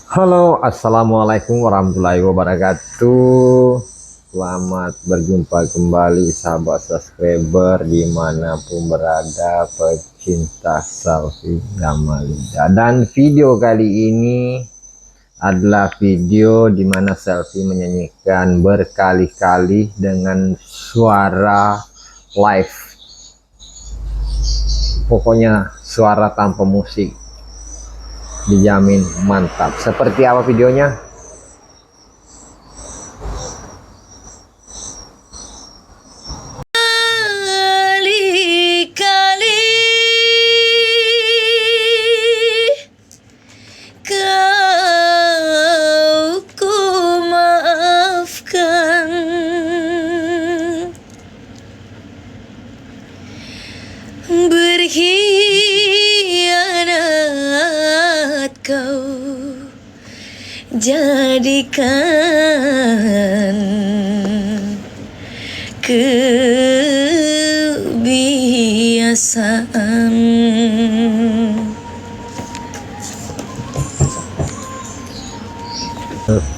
Halo, assalamualaikum warahmatullahi wabarakatuh. Selamat berjumpa kembali sahabat subscriber dimanapun berada, pecinta selfie Gamalida. Dan video kali ini adalah video dimana selfie menyanyikan berkali-kali dengan suara live. Pokoknya suara tanpa musik dijamin mantap. Seperti apa videonya? Kali-kali kau ku maafkan, berkhianat kau jadikan kebiasaan.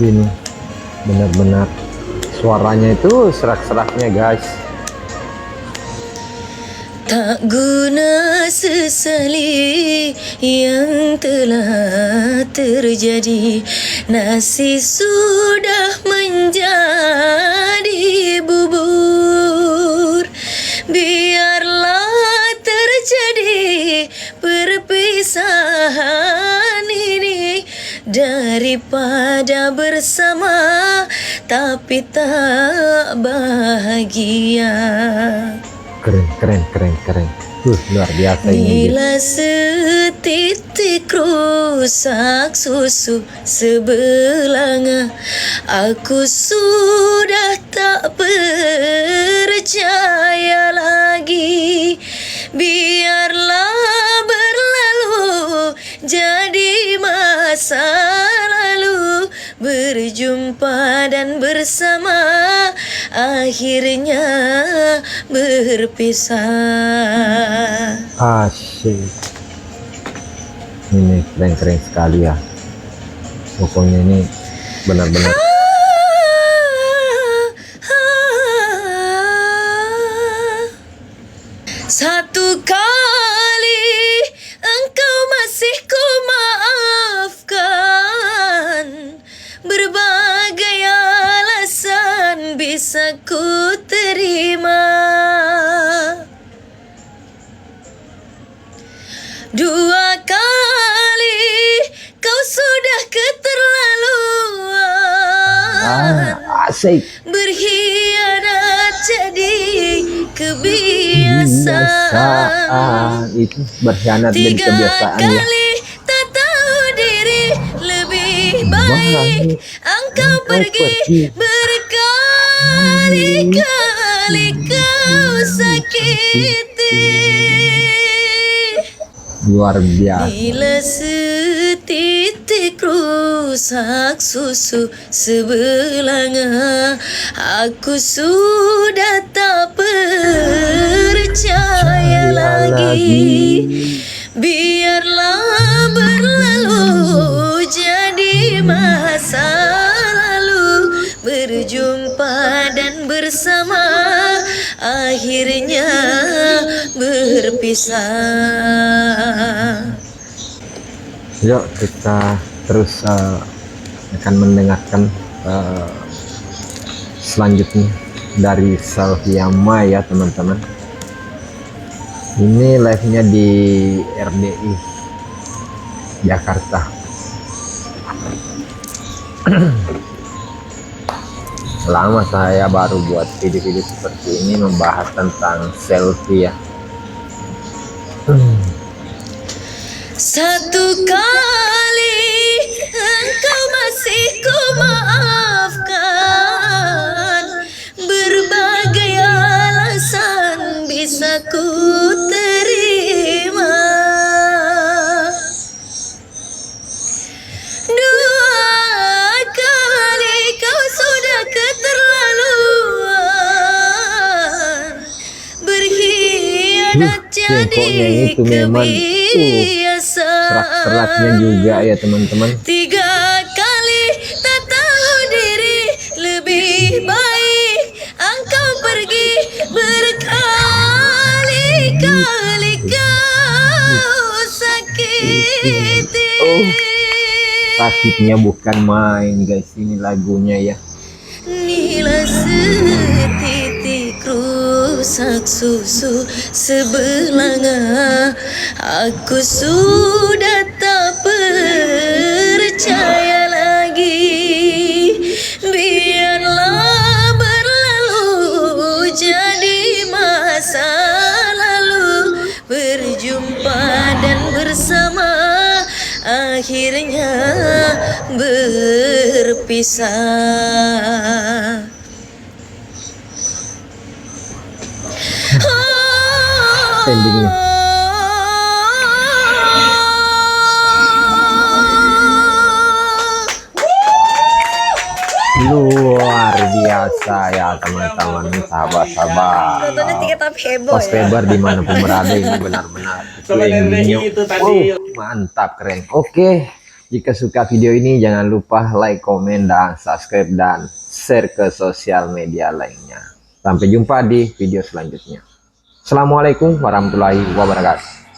Ini benar-benar suaranya itu serak-seraknya guys. Tak guna sesali yang telah terjadi, nasi sudah menjadi bubur. Biarlah terjadi perpisahan ini, daripada bersama tapi tak bahagia. Keren. Luar biasa ini. Bila setitik rusak susu sebelanga, aku sudah tak percaya lagi. Biarlah berlalu jadi masa lalu, berjumpa dan bersama akhirnya berpisah. Asyik. Ini keren sekali ya. Pokoknya ini benar-benar Satu kali engkau masih ku maafkan, berbagai alasan bisa ku terima. Dua kali kau sudah keterlaluan, asik. berkhianat jadi kebiasaan. Itu berkhianat jadi Tiga kebiasaan ya. kali tak tahu diri, lebih baik engkau pergi. Berkali-kali kau sakiti. Luar biasa. Bila setitik rusak susu sebelanga, aku sudah tak percaya lagi. Biarlah berlalu jadi masa lalu, berjumpa dan bersama akhirnya berpisah. Yuk kita terus akan mendengarkan selanjutnya dari Selviama ya teman-teman. Ini live-nya di RDI Jakarta. Lama saya baru buat video-video seperti ini membahas tentang selfie ya. Satu kali engkau masih ku maafkan, berbagai alasan bisa ku terima. Dua kali kau sudah keterlaluan, berkhianat Pokoknya itu memang kebiasaan. serak-seraknya juga ya teman-teman. Tiga lebih baik engkau pergi. Berkali-kali kau sakiti. Oh, sakitnya bukan main guys, ini lagunya ya. Inilah setitik rusak susu sebelanga. Aku sudah tak percaya lagi. Biarlah berlalu jadi masa lalu. Berjumpa dan bersama, akhirnya berpisah. Endingnya luar biasa ya teman-teman, sahabat-sahabat. Nontonnya tiga tapi heboh Pas ya. Febar dimanapun berada ini benar-benar endingnya. Mantap, keren. Oke, jika suka video ini jangan lupa like, komen, dan subscribe dan share ke sosial media lainnya. Sampai jumpa di video selanjutnya. Assalamualaikum warahmatullahi wabarakatuh.